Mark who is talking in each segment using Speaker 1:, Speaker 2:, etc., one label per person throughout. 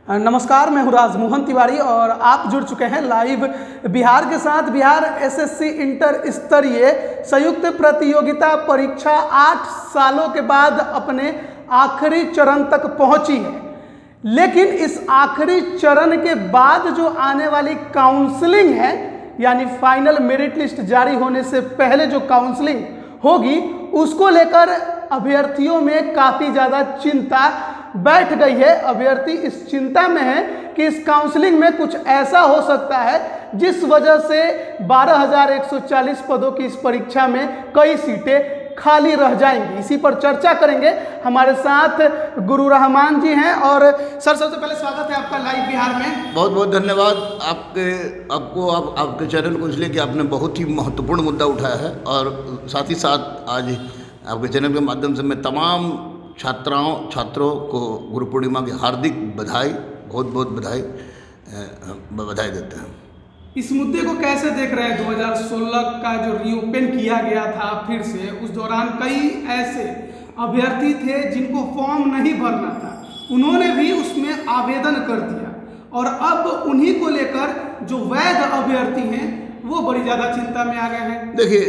Speaker 1: नमस्कार, मैं हूँ राजमोहन तिवारी और आप जुड़ चुके हैं लाइव बिहार के साथ। बिहार एसएससी इंटर स्तरीय संयुक्त प्रतियोगिता परीक्षा 8 सालों के बाद अपने आखिरी चरण तक पहुंची है। लेकिन इस आखिरी चरण के बाद जो आने वाली काउंसलिंग है, यानी फाइनल मेरिट लिस्ट जारी होने से पहले जो काउंसलिंग होगी, उसको लेकर अभ्यर्थियों में काफ़ी ज़्यादा चिंता बैठ गई है। अभ्यर्थी इस चिंता में है कि इस काउंसलिंग में कुछ ऐसा हो सकता है जिस वजह से 12,140 पदों की इस परीक्षा में कई सीटें खाली रह जाएंगी। इसी पर चर्चा करेंगे। हमारे साथ गुरु रहमान जी हैं। और सर, सबसे पहले स्वागत है आपका लाइव बिहार में।
Speaker 2: बहुत बहुत धन्यवाद आपके चैनल को, इसलिए कि आपने बहुत ही महत्वपूर्ण मुद्दा उठाया है। और साथ ही साथ आज आपके चैनल के माध्यम से मैं तमाम छात्रों को गुरु पूर्णिमा की हार्दिक बधाई, बहुत बहुत बधाई देते हैं।
Speaker 1: इस मुद्दे को कैसे देख रहे हैं? 2016 का जो रीओपन किया गया था फिर से, उस दौरान कई ऐसे अभ्यर्थी थे जिनको फॉर्म नहीं भरना था, उन्होंने भी उसमें आवेदन कर दिया और अब उन्हीं को लेकर जो वैध अभ्यर्थी हैं वो बड़ी ज़्यादा चिंता में आ गए हैं।
Speaker 2: देखिए,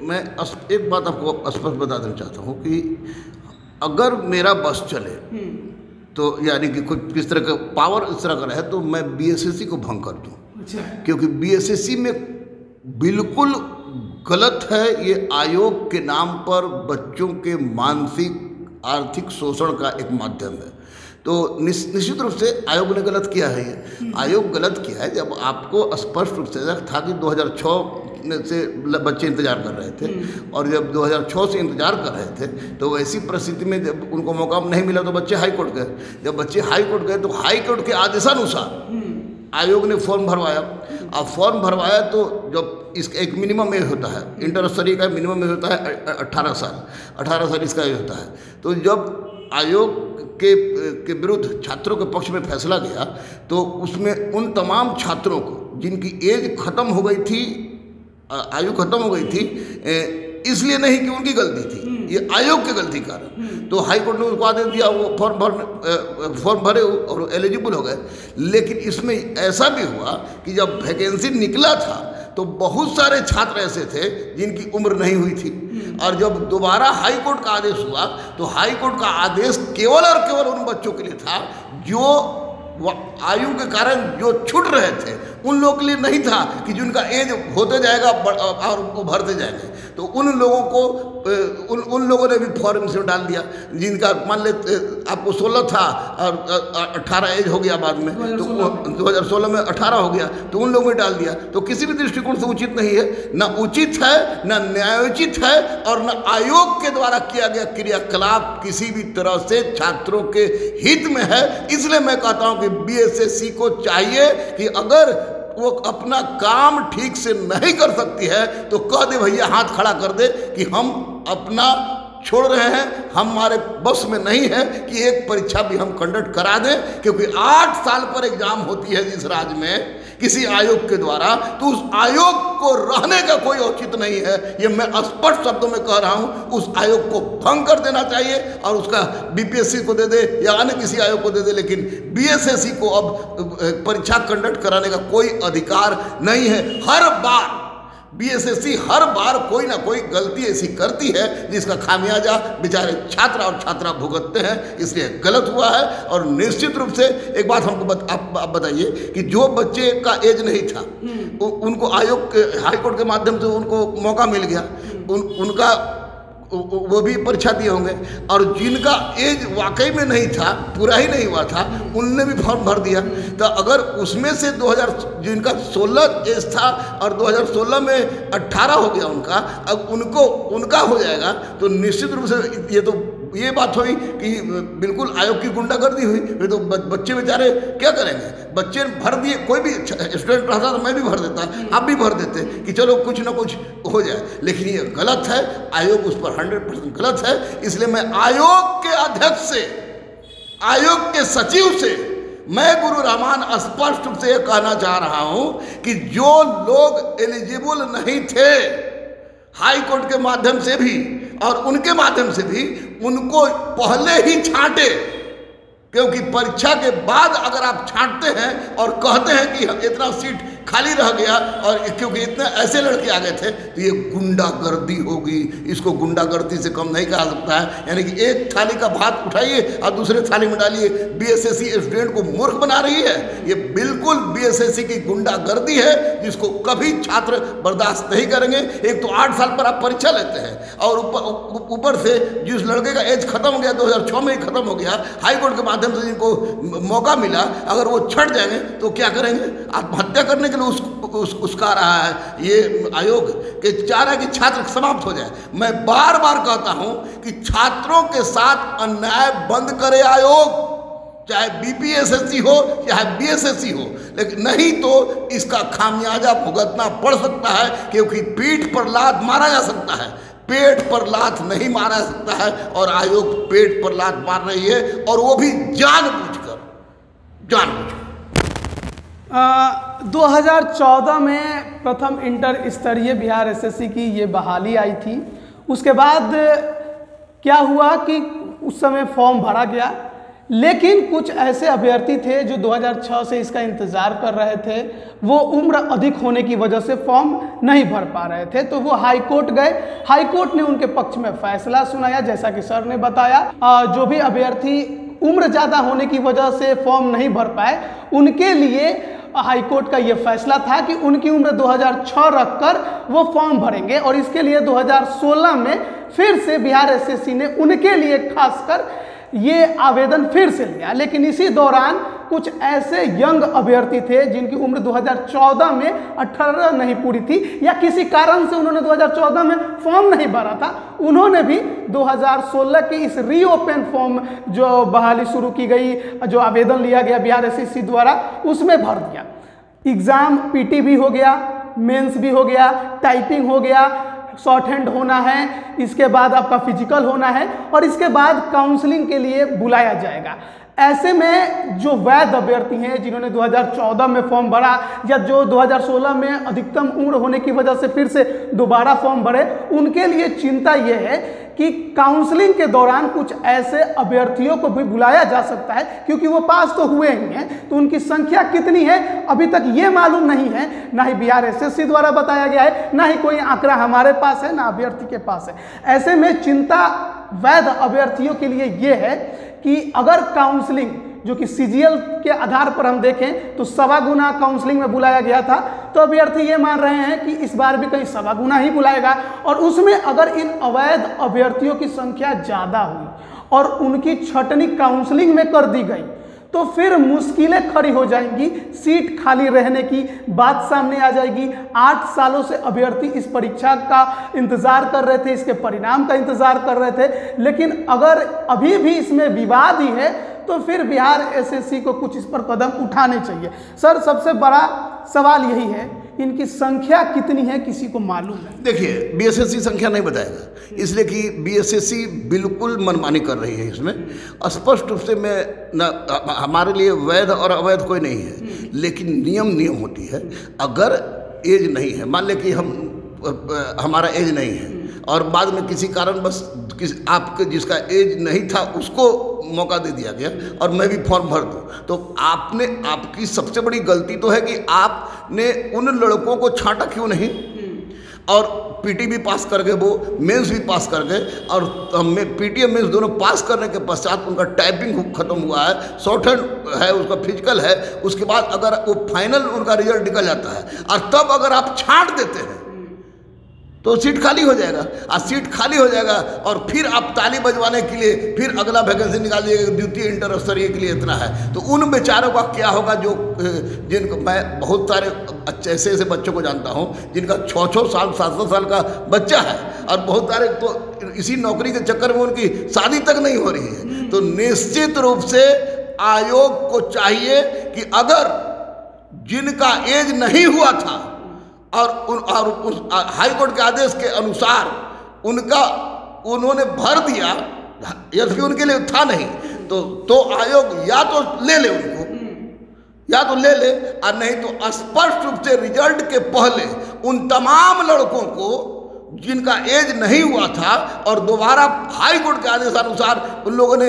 Speaker 2: मैं एक बात आपको स्पष्ट बता देना चाहता हूँ कि अगर मेरा बस चले तो यानी कि कुछ किस तरह का पावर इस तरह का रहे तो मैं बीएसएससी को भंग कर दूँ।
Speaker 1: अच्छा।
Speaker 2: क्योंकि बीएसएससी में बिल्कुल गलत है, ये आयोग के नाम पर बच्चों के मानसिक आर्थिक शोषण का एक माध्यम है। तो निश्चित रूप से आयोग ने गलत किया है। ये आयोग गलत किया है जब आपको स्पष्ट रूप से था कि 2006 से बच्चे इंतजार कर रहे थे, और जब 2006 से इंतजार कर रहे थे तो वैसी परिस्थिति में जब उनको मौका नहीं मिला तो बच्चे हाई कोर्ट गए। जब बच्चे हाई कोर्ट गए तो हाई कोर्ट के आदेशानुसार आयोग ने फॉर्म भरवाया। अब फॉर्म भरवाया तो जब इसका एक मिनिमम एज होता है, इंटर स्तरीय का मिनिमम एज होता है 18 साल इसका एज होता है। तो जब आयोग के विरुद्ध छात्रों के पक्ष में फैसला गया तो उसमें उन तमाम छात्रों को जिनकी एज खत्म हो गई थी, आयु खत्म हो गई थी, इसलिए नहीं कि उनकी गलती थी, ये आयोग की गलती कारण, तो हाई कोर्ट ने उनको आदेश दिया, वो फॉर्म भरे और एलिजिबल हो गए। लेकिन इसमें ऐसा भी हुआ कि जब वैकेंसी निकला था तो बहुत सारे छात्र ऐसे थे जिनकी उम्र नहीं हुई थी, और जब दोबारा हाई कोर्ट का आदेश हुआ तो हाई कोर्ट का आदेश केवल और केवल उन बच्चों के लिए था जो आयु के कारण जो छूट रहे थे, उन लोगों के लिए नहीं था कि जिनका एज होते जाएगा और वो भरते जाएंगे। तो उन लोगों को उन लोगों ने भी फॉर्म से डाल दिया जिनका मान ले आपको 16 था और 18 एज हो गया बाद में, तो 2016 में 18 हो गया, तो उन लोगों ने डाल दिया। तो किसी भी दृष्टिकोण से उचित नहीं है, ना उचित है, ना न्यायोचित है, और न आयोग के द्वारा किया गया क्रियाकलाप किसी भी तरह से छात्रों के हित में है। इसलिए मैं कहता हूँ कि बीएसएससी को चाहिए कि अगर वो अपना काम ठीक से नहीं कर सकती है तो कह दे, भैया हाथ खड़ा कर दे कि हम अपना छोड़ रहे हैं, हमारे बस में नहीं है कि एक परीक्षा भी हम कंडक्ट करा दें। क्योंकि 8 साल पर एग्जाम होती है जिस राज्य में किसी आयोग के द्वारा, तो उस आयोग को रहने का कोई औचित्य नहीं है। ये मैं स्पष्ट शब्दों में कह रहा हूँ, उस आयोग को भंग कर देना चाहिए और उसका बीपीएससी को दे दे या अन्य किसी आयोग को दे दे, लेकिन बीएसएससी को अब परीक्षा कंडक्ट कराने का कोई अधिकार नहीं है। हर बार बीएसएससी हर बार कोई ना कोई गलती ऐसी करती है जिसका खामियाजा बेचारे छात्र और छात्रा भुगतते हैं, इसलिए गलत हुआ है। और निश्चित रूप से एक बात हमको आप बताइए कि जो बच्चे का एज नहीं था उनको आयोग के हाई कोर्ट के माध्यम से उनको मौका मिल गया, उनका वो भी परीक्षा दिए होंगे, और जिनका एज वाकई में नहीं था, पूरा ही नहीं हुआ था, उनने भी फॉर्म भर दिया। तो अगर उसमें से जिनका 16 एज था और 2016 में 18 हो गया उनका, अब उनका हो जाएगा, तो निश्चित रूप से ये बात हुई कि बिल्कुल आयोग की गुंडागर्दी हुई। फिर तो बच्चे बेचारे क्या करेंगे? बच्चे भर दिए, कोई भी स्टूडेंट रहता तो मैं भी भर देता, आप भी भर देते कि चलो कुछ ना कुछ हो जाए। लेकिन ये गलत है, आयोग उस पर 100% गलत है। इसलिए मैं आयोग के अध्यक्ष से, आयोग के सचिव से, मैं गुरु रहमान स्पष्ट रूप से ये कहना चाह रहा हूं कि जो लोग एलिजिबल नहीं थे हाई कोर्ट के माध्यम से भी और उनके माध्यम से भी, उनको पहले ही छांटे क्योंकि परीक्षा के बाद अगर आप छांटते हैं और कहते हैं कि इतना सीट खाली रह गया और क्योंकि इतने ऐसे लड़के आ गए थे, तो ये गुंडागर्दी होगी। इसको गुंडागर्दी से कम नहीं कहा सकता है। यानी कि एक थाली का भात उठाइए और दूसरे थाली में डालिए। बीएसएससी स्टूडेंट को मूर्ख बना रही है। ये बिल्कुल बीएसएससी की गुंडागर्दी है, जिसको कभी छात्र बर्दाश्त नहीं करेंगे। एक तो 8 साल पर आप परीक्षा लेते हैं और ऊपर से जिस लड़के का एज खत्म हो गया, 2006 में ही खत्म हो गया, हाईकोर्ट के माध्यम से जिनको मौका मिला, अगर वो छट जाएंगे तो क्या करेंगे? आत्महत्या करने के लिए उसका रहा है ये आयोग के चाह रहा है कि छात्र समाप्त हो जाए। मैं बार बार कहता हूं कि छात्रों के साथ अन्याय बंद करे आयोग, चाहे बीपीएसएससी हो चाहे बीएसएससी हो, लेकिन नहीं तो इसका खामियाजा भुगतना पड़ सकता है। क्योंकि पीठ पर लात मारा जा सकता है, पेट पर लात नहीं मारा जा सकता है। और आयोग पेट पर लात मार रही है, और वो भी जानबूझकर।
Speaker 1: 2014 में प्रथम इंटर स्तरीय बिहार एसएससी की ये बहाली आई थी। उसके बाद क्या हुआ कि उस समय फॉर्म भरा गया, लेकिन कुछ ऐसे अभ्यर्थी थे जो 2006 से इसका इंतज़ार कर रहे थे। वो उम्र अधिक होने की वजह से फॉर्म नहीं भर पा रहे थे, तो वो हाई कोर्ट गए। हाई कोर्ट ने उनके पक्ष में फैसला सुनाया। जैसा कि सर ने बताया, जो भी अभ्यर्थी उम्र ज़्यादा होने की वजह से फॉर्म नहीं भर पाए, उनके लिए हाई कोर्ट का ये फैसला था कि उनकी उम्र 2006 रखकर वो फॉर्म भरेंगे। और इसके लिए 2016 में फिर से बिहार एसएससी ने उनके लिए खासकर ये आवेदन फिर से लिया। लेकिन इसी दौरान कुछ ऐसे यंग अभ्यर्थी थे जिनकी उम्र 2014 में 18 नहीं पूरी थी, या किसी कारण से उन्होंने 2014 में फॉर्म नहीं भरा था, उन्होंने भी 2016 के इस रीओपन फॉर्म जो बहाली शुरू की गई, जो आवेदन लिया गया बिहार एसएससी द्वारा, उसमें भर दिया। एग्ज़ाम पीटी भी हो गया, मेंस भी हो गया, टाइपिंग हो गया, शॉर्ट हैंड होना है, इसके बाद आपका फिजिकल होना है, और इसके बाद काउंसलिंग के लिए बुलाया जाएगा। ऐसे में जो वैध अभ्यर्थी हैं जिन्होंने 2014 में फॉर्म भरा, या जो 2016 में अधिकतम उम्र होने की वजह से फिर से दोबारा फॉर्म भरे, उनके लिए चिंता यह है कि काउंसलिंग के दौरान कुछ ऐसे अभ्यर्थियों को भी बुलाया जा सकता है, क्योंकि वो पास तो हुए ही हैं, तो उनकी संख्या कितनी है अभी तक ये मालूम नहीं है। ना ही बिहार एसएससी द्वारा बताया गया है, ना ही कोई आंकड़ा हमारे पास है, ना अभ्यर्थी के पास है। ऐसे में चिंता वैध अभ्यर्थियों के लिए ये है कि अगर काउंसलिंग, जो कि सीजीएल के आधार पर हम देखें तो 1.25 गुना काउंसलिंग में बुलाया गया था, तो अभ्यर्थी ये मान रहे हैं कि इस बार भी कहीं 1.25 गुना ही बुलाएगा। और उसमें अगर इन अवैध अभ्यर्थियों की संख्या ज़्यादा हुई और उनकी छटनी काउंसलिंग में कर दी गई, तो फिर मुश्किलें खड़ी हो जाएंगी, सीट खाली रहने की बात सामने आ जाएगी। 8 सालों से अभ्यर्थी इस परीक्षा का इंतज़ार कर रहे थे, इसके परिणाम का इंतज़ार कर रहे थे, लेकिन अगर अभी भी इसमें विवाद ही है तो फिर बिहार एसएससी को कुछ इस पर कदम उठाने चाहिए। सर, सबसे बड़ा सवाल यही है, इनकी संख्या कितनी है किसी को मालूम नहीं।
Speaker 2: देखिए, बीएसएससी संख्या नहीं बताएगा, इसलिए कि बीएसएससी बिल्कुल मनमानी कर रही है। इसमें स्पष्ट रूप से मैं हमारे लिए वैध और अवैध कोई नहीं है, लेकिन नियम होती है। अगर एज नहीं है, मान ले कि हमारा एज नहीं है और बाद में किसी कारण बस आपके जिसका एज नहीं था उसको मौका दे दिया गया और मैं भी फॉर्म भर दूँ, तो आपकी सबसे बड़ी गलती तो है कि आपने उन लड़कों को छांटा क्यों नहीं। और पीटी भी पास कर गए, वो मेंस भी पास कर गए, और पीटी और मेंस दोनों पास करने के पश्चात उनका टाइपिंग खत्म हुआ है, शॉर्ट हैंड है, उसका फिजिकल है, उसके बाद अगर वो फाइनल उनका रिजल्ट निकल जाता है और तब अगर आप छांट देते हैं तो सीट खाली हो जाएगा। और सीट खाली हो जाएगा और फिर आप ताली बजवाने के लिए फिर अगला वैकेंसी निकालिएगा, द्वितीय इंटर स्तरीय के लिए इतना है, तो उन बेचारों का क्या होगा जो जिनको मैं बहुत सारे ऐसे ऐसे बच्चों को जानता हूँ जिनका 6-6 साल 7-7 साल का बच्चा है, और बहुत सारे तो इसी नौकरी के चक्कर में उनकी शादी तक नहीं हो रही है। तो निश्चित रूप से आयोग को चाहिए कि अगर जिनका एज नहीं हुआ था और उस हाईकोर्ट के आदेश के अनुसार उन्होंने भर दिया, यद्यपि उनके लिए था नहीं, तो आयोग या तो ले ले उनको, या तो ले ले, और नहीं तो स्पष्ट रूप से रिजल्ट के पहले उन तमाम लड़कों को जिनका एज नहीं हुआ था और दोबारा हाई कोर्ट के आदेशानुसार उन लोगों ने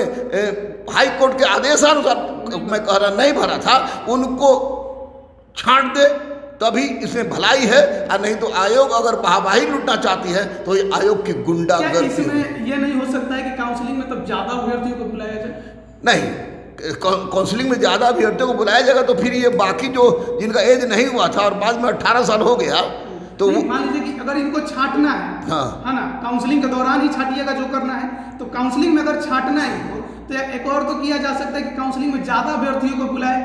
Speaker 2: हाई कोर्ट के आदेशानुसार मैं कह रहा नहीं भरा था, उनको छांट दे तभी इसमें भलाई है। और नहीं तो आयोग अगर वाहवाही लूटना चाहती है तो ये आयोग की गुंडागर्दी।
Speaker 1: इसमें ये नहीं हो सकता है कि काउंसलिंग में तब ज्यादा अभ्यर्थियों को बुलाया जाए?
Speaker 2: नहीं, काउंसलिंग में ज़्यादा अभ्यर्थियों को बुलाया जाएगा तो फिर ये बाकी जो जिनका एज नहीं हुआ था और बाद में 18 साल हो गया तो
Speaker 1: मान लीजिए कि अगर इनको छांटना है,
Speaker 2: हाँ,
Speaker 1: है ना, काउंसलिंग के दौरान ही छांटिएगा जो करना है, तो काउंसलिंग में अगर छांटना है इनको तो एक और तो किया जा सकता है कि काउंसलिंग में ज्यादा अभ्यर्थियों को बुलाए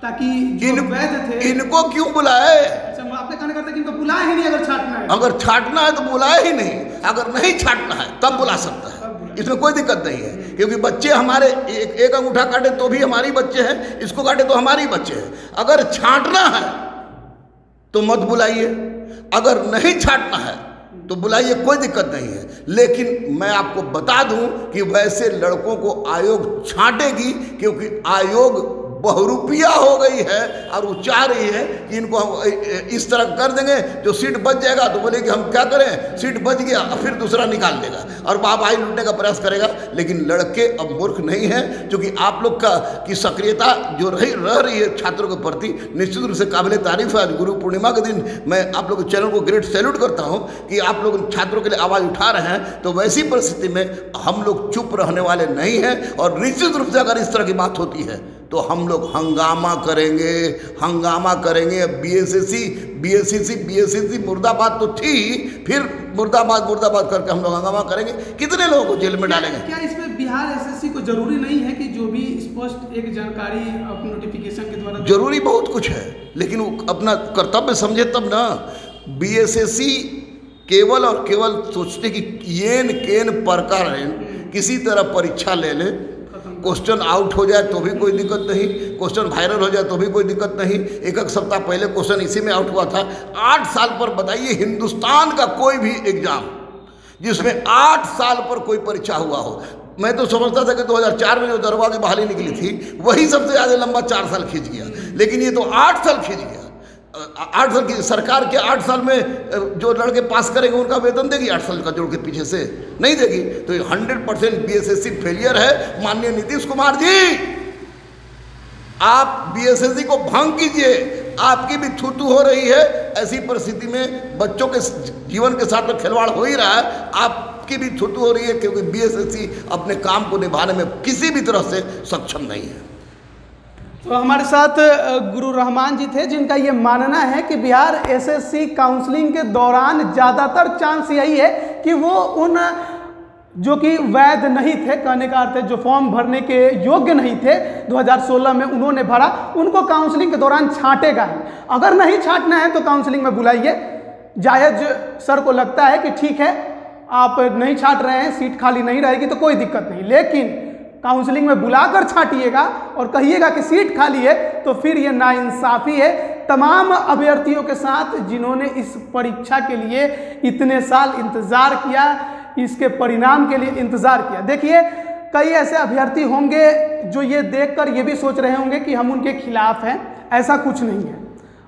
Speaker 1: ताकि जो वैध थे।
Speaker 2: इनको क्यों बुलाए?
Speaker 1: अच्छा, आपने कहना करते कि इनको बुलाए ही नहीं अगर छांटना है।
Speaker 2: अगर छांटना है तो बुलाए ही नहीं, अगर नहीं छांटना है तब बुला सकता है, इसमें कोई दिक्कत नहीं है। क्योंकि बच्चे हमारे एक अंगूठा काटे तो भी हमारी बच्चे हैं, इसको काटे तो हमारी बच्चे हैं। अगर छांटना है तो मत बुलाइए, अगर नहीं छांटना है तो बुलाइए, कोई दिक्कत नहीं है। लेकिन मैं आपको बता दूं कि वैसे लड़कों को आयोग छांटेगी क्योंकि आयोग बहुरूपिया हो गई है और वो चाह रही है कि इनको हम इस तरह कर देंगे जो सीट बच जाएगा तो बोले कि हम क्या करें, सीट बच गया और फिर दूसरा निकाल देगा और वाहवाही लूटने का प्रयास करेगा। लेकिन लड़के अब मूर्ख नहीं हैं, क्योंकि आप लोग की सक्रियता जो रह रही है छात्रों के प्रति निश्चित रूप से काबिल तारीफ है। आज गुरु पूर्णिमा के दिन मैं आप लोग चैनल को ग्रेट सैल्यूट करता हूँ कि आप लोग छात्रों के लिए आवाज़ उठा रहे हैं। तो वैसी परिस्थिति में हम लोग चुप रहने वाले नहीं हैं और निश्चित रूप से अगर इस तरह की बात होती है तो हम लोग हंगामा करेंगे, हंगामा करेंगे। बीएससी मुर्दाबाद तो थी, फिर मुर्दाबाद करके हम लोग हंगामा करेंगे। कितने लोगों को जेल में डालेंगे?
Speaker 1: क्या इसमें बिहार एसएससी को जरूरी नहीं है कि जो भी स्पष्ट एक जानकारी नोटिफिकेशन के द्वारा?
Speaker 2: जरूरी बहुत कुछ है, लेकिन वो अपना कर्तव्य समझे तब ना। बीएसएससी केवल और केवल सोचते कि येन केन प्रकार किसी तरह परीक्षा ले ले, क्वेश्चन आउट हो जाए तो भी कोई दिक्कत नहीं, क्वेश्चन वायरल हो जाए तो भी कोई दिक्कत नहीं। एक सप्ताह पहले क्वेश्चन इसी में आउट हुआ था। 8 साल पर बताइए हिंदुस्तान का कोई भी एग्जाम जिसमें 8 साल पर कोई परीक्षा हुआ हो। मैं तो समझता था कि 2004 में जो दरवा की बहाली निकली थी वही सबसे ज़्यादा लंबा 4 साल खींच गया, लेकिन ये तो 8 साल खींच गया। 8 साल की सरकार के 8 साल में जो लड़के पास करेंगे उनका वेतन देगी 8 साल का जोड़ के पीछे से? नहीं देगी। तो 100% बीएसएससी फेलियर है। माननीय नीतीश कुमार जी, आप बीएसएससी को भंग कीजिए, आपकी भी थूथू हो रही है। ऐसी परिस्थिति में बच्चों के जीवन के साथ तो खिलवाड़ हो ही रहा है, आपकी भी थूथू हो रही है, क्योंकि बीएसएससी अपने काम को निभाने में किसी भी तरह से सक्षम नहीं है।
Speaker 1: तो हमारे साथ गुरु रहमान जी थे, जिनका ये मानना है कि बिहार एसएससी काउंसलिंग के दौरान ज़्यादातर चांस यही है कि वो उन जो कि वैध नहीं थे, कहने का अर्थ है जो फॉर्म भरने के योग्य नहीं थे 2016 में उन्होंने भरा, उनको काउंसलिंग के दौरान छांटेगा ही। अगर नहीं छांटना है तो काउंसलिंग में बुलाइए। जायज सर को लगता है कि ठीक है आप नहीं छांट रहे हैं, सीट खाली नहीं रहेगी तो कोई दिक्कत नहीं, लेकिन काउंसलिंग में बुलाकर छांटिएगा और कहिएगा कि सीट खाली है तो फिर ये नाइंसाफ़ी है तमाम अभ्यर्थियों के साथ जिन्होंने इस परीक्षा के लिए इतने साल इंतज़ार किया, इसके परिणाम के लिए इंतज़ार किया। देखिए, कई ऐसे अभ्यर्थी होंगे जो ये देखकर ये भी सोच रहे होंगे कि हम उनके खिलाफ हैं। ऐसा कुछ नहीं है,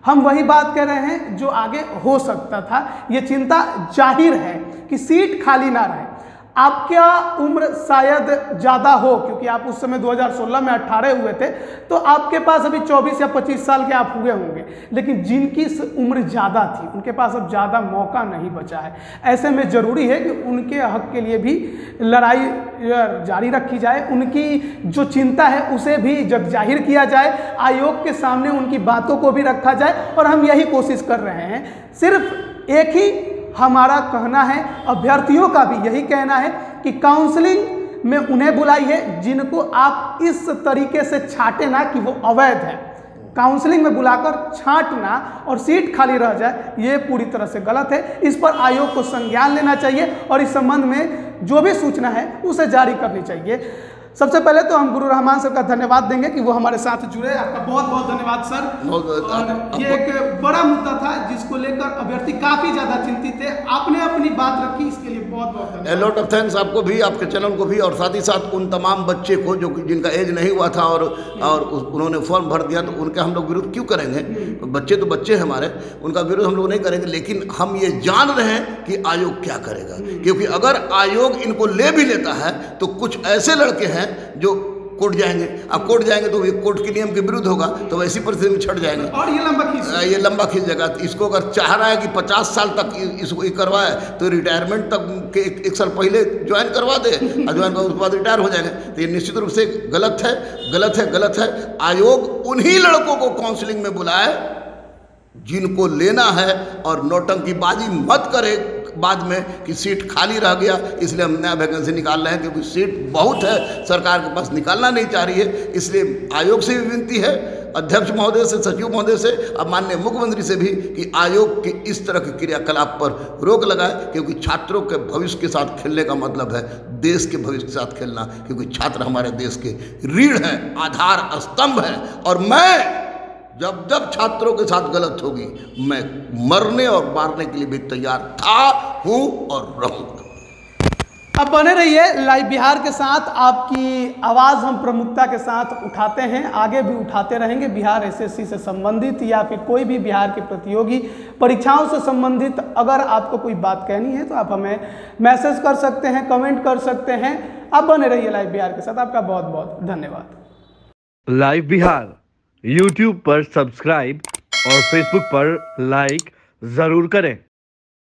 Speaker 1: हम वही बात कह रहे हैं जो आगे हो सकता था। ये चिंता जाहिर है कि सीट खाली ना रहे। आपका उम्र शायद ज़्यादा हो, क्योंकि आप उस समय 2016 में 18 हुए थे, तो आपके पास अभी 24 या 25 साल के आप हुए होंगे। लेकिन जिनकी उम्र ज़्यादा थी उनके पास अब ज़्यादा मौका नहीं बचा है। ऐसे में ज़रूरी है कि उनके हक के लिए भी लड़ाई जारी रखी जाए, उनकी जो चिंता है उसे भी जग जाहिर किया जाए, आयोग के सामने उनकी बातों को भी रखा जाए। और हम यही कोशिश कर रहे हैं। सिर्फ एक ही हमारा कहना है, अभ्यर्थियों का भी यही कहना है कि काउंसलिंग में उन्हें बुलाइए जिनको आप इस तरीके से छांटे ना कि वो अवैध है। काउंसलिंग में बुलाकर छांटना और सीट खाली रह जाए, ये पूरी तरह से गलत है। इस पर आयोग को संज्ञान लेना चाहिए और इस संबंध में जो भी सूचना है उसे जारी करनी चाहिए। सबसे पहले तो हम गुरु रहमान सर का धन्यवाद देंगे कि वो हमारे साथ जुड़े। आपका बहुत बहुत धन्यवाद सर। और ये एक बड़ा मुद्दा था जिसको लेकर अभ्यर्थी काफ़ी ज़्यादा चिंतित थे। आपने अपनी बात रखी, इसके लिए बहुत बहुत धन्यवाद।
Speaker 2: लॉट ऑफ थैंक्स आपको भी, आपके चैनल को भी, और साथ ही साथ उन तमाम बच्चे को जो जिनका एज नहीं हुआ था और उन्होंने फॉर्म भर दिया, तो उनका हम लोग विरोध क्यों करेंगे? बच्चे तो बच्चे हैं हमारे, उनका विरोध हम लोग नहीं करेंगे, लेकिन हम ये जान रहे हैं कि आयोग क्या करेगा। क्योंकि अगर आयोग इनको ले भी लेता है तो कुछ ऐसे लड़के हैं जो कोर्ट जाएंगे। अब कोर्ट जाएंगे तो ये कोर्ट के नियम के विरुद्ध होगा, तो वैसी परिस्थिति में छट जाएंगे
Speaker 1: और ये लंबा खींच
Speaker 2: जाएगा। तो इसको अगर चाह रहा है कि 50 साल तक इसको करवाए, तो रिटायरमेंट तक के एक साल पहले ज्वाइन करवा दे, और ज्वाइन कर उसके बाद रिटायर हो जाएंगे। तो ये निश्चित रूप से गलत है, गलत है, गलत है। आयोग उन्हीं लड़कों को काउंसलिंग में बुलाए जिनको लेना है, और नौटंकीबाजी मत करे बाद में कि सीट खाली रह गया इसलिए हम नया वैकेंसी निकाल रहे हैं, क्योंकि सीट बहुत है, सरकार के पास निकालना नहीं चाह रही है। इसलिए आयोग से भी विनती है, अध्यक्ष महोदय से, सचिव महोदय से, अब माननीय मुख्यमंत्री से भी, कि आयोग के इस तरह के क्रियाकलाप पर रोक लगाए, क्योंकि छात्रों के भविष्य के साथ खेलने का मतलब है देश के भविष्य के साथ खेलना, क्योंकि छात्र हमारे देश के रीढ़ हैं, आधार स्तंभ हैं। और मैं जब छात्रों के साथ गलत होगी, मैं मरने और मारने के लिए भी तैयार था, हूं और रहूंगा।
Speaker 1: अब बने रहिए लाइव बिहार के साथ। आपकी आवाज़ हम प्रमुखता के साथ उठाते हैं, आगे भी उठाते रहेंगे। बिहार एसएससी से संबंधित या फिर कोई भी बिहार के प्रतियोगी परीक्षाओं से संबंधित अगर आपको कोई बात कहनी है तो आप हमें मैसेज कर सकते हैं, कमेंट कर सकते हैं। अब बने रहिए लाइव बिहार के साथ। आपका बहुत बहुत धन्यवाद।
Speaker 3: लाइव बिहार YouTube पर सब्सक्राइब और Facebook पर लाइक जरूर करें।